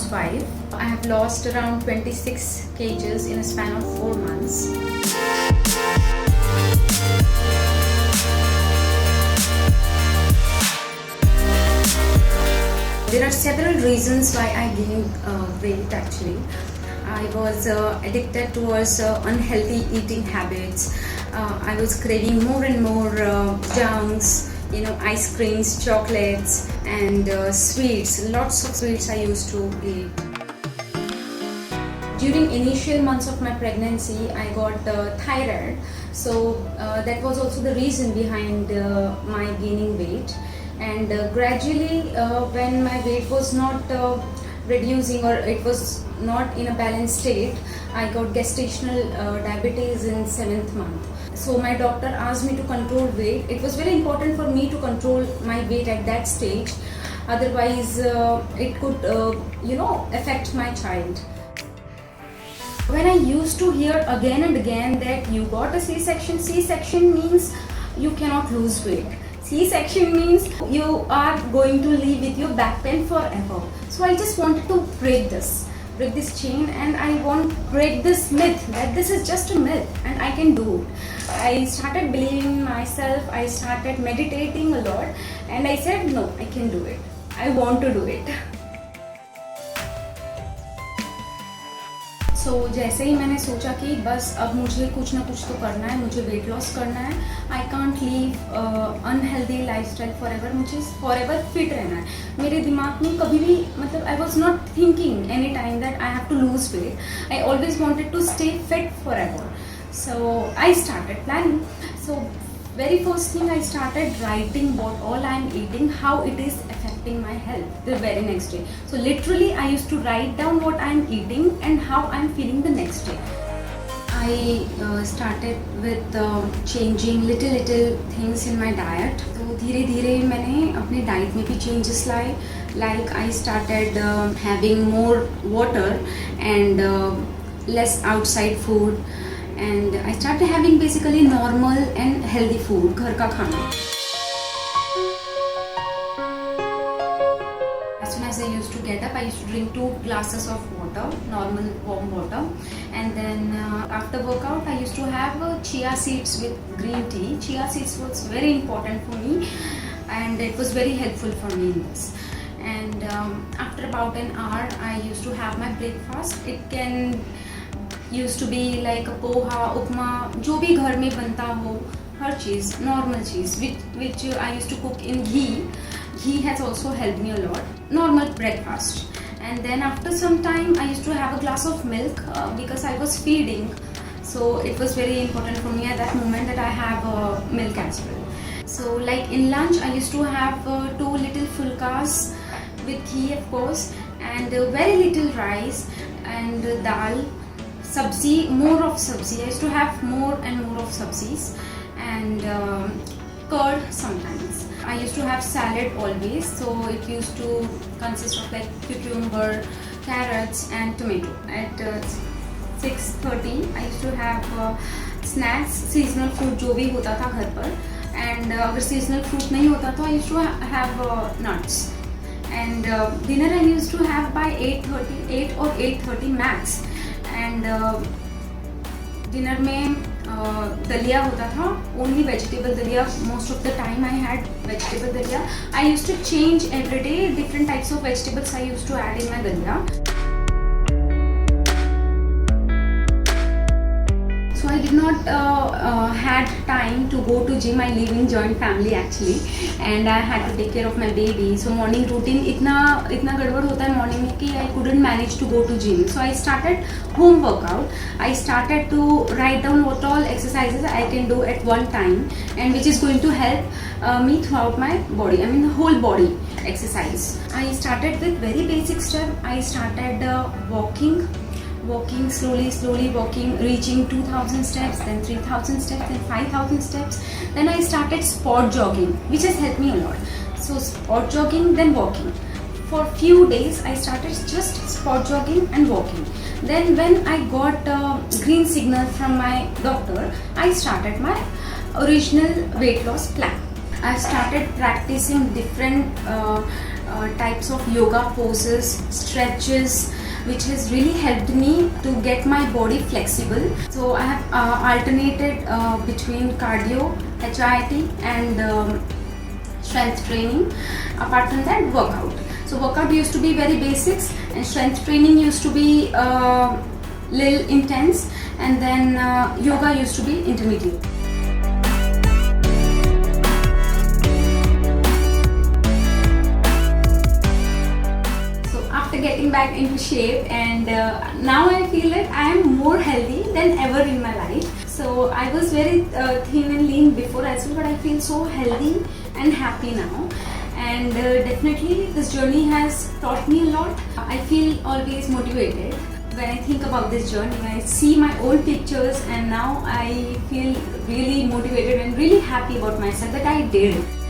housewife. I have lost around 26 kgs in a span of 4 months. There are several reasons why I gained weight actually. I was addicted towards unhealthy eating habits. I was craving more and more junks, ice creams, chocolates and sweets. Lots of sweets I used to eat. During initial months of my pregnancy, I got thyroid. So that was also the reason behind my gaining weight. And gradually when my weight was not reducing or it was not in a balanced state, I got gestational diabetes in 7th month. So my doctor asked me to control weight. It was very important for me to control my weight at that stage. Otherwise it could affect my child. When I used to hear again and again that you got a C-section, C-section means you cannot lose weight. C-section means you are going to live with your back pain forever. So I just wanted to break this chain, and I want to break this myth that this is just a myth and I can do it. I started believing myself, I started meditating a lot, and I said no, I can do it. I want to do it. So जैसे ही मैंने सोचा कि बस अब मुझे कुछ ना कुछ तो करना है, मुझे वेट लॉस करना है. I can't leave unhealthy lifestyle forever. मुझे फॉरएवर फिट रहना है. मेरे दिमाग में कभी भी I was not thinking any time that I have to lose weight. I always wanted to stay fit forever. So I started planning. So very first thing, I started writing what all I am eating, how it is affecting my health the very next day. So literally I used to write down what I am eating and how I am feeling the next day. I started with changing little things in my diet. तो धीरे धीरे मैंने अपने diet में भी changes लाए. Like I started having more water and less outside food. And I started having basically normal and healthy food, घर का खाना. As soon as I used to get up, I used to drink 2 glasses of water, normal warm water, and then after workout, I used to have chia seeds with green tea. Chia seeds was very important for me, and it was very helpful for me in this. And after about an hour, I used to have my breakfast. It used to be like a poha, upma, जो भी घर में बनता हो, हर चीज़, normal cheese, which I used to cook in ghee. Ghee has also helped me a lot. Normal breakfast. And then after some time, I used to have a glass of milk because I was feeding. So it was very important for me at that moment that I have milk as well. So like in lunch, I used to have 2 little fulkas with ghee, of course, and very little rice and dal. Sabzi, more of sabzi. I used to have more and more of sabzis, and curd sometimes. I used to have salad always, so it used to consist of like cucumber, carrots and tomato. At 6:30 I used to have snacks, seasonal fruit जो भी होता था घर पर, and अगर seasonal fruit नहीं होता तो I used to have nuts. And dinner I used to have by 8 or 8:30 max. And dinner में दलिया होता था, only vegetable दलिया. Most of the time I had vegetable दलिया. I used to change every day different types of vegetables I used to add in my दलिया. So I did not had time to go to gym. I live in joint family actually, and I had to take care of my baby. So morning routine इतना गड़बड़ होता है morning में कि I couldn't manage to go to gym. So I started home workout. I started to write down what all exercises I can do at one time, and which is going to help me throughout my body. I mean the whole body exercise. I started with very basic step. I started walking slowly walking, reaching 2,000 steps, then 3,000 steps, then 5,000 steps. Then I started sport jogging, which has helped me a lot. So sport jogging, then walking. For few days I started just sport jogging and walking. Then when I got green signal from my doctor, I started my original weight loss plan. I started practicing different types of yoga poses, stretches, which has really helped me to get my body flexible. So I have alternated between cardio, HIIT and strength training. Apart from that, workout. So workout used to be very basics, and strength training used to be little intense, and then yoga used to be intermediate. So after getting back into shape, and now I feel that I am more healthy than ever in my life. So I was very thin and lean before as well, but I feel so healthy and happy now. And definitely this journey has taught me a lot. I feel always motivated when I think about this journey. I see my old pictures, and now I feel really motivated and really happy about myself that I did it.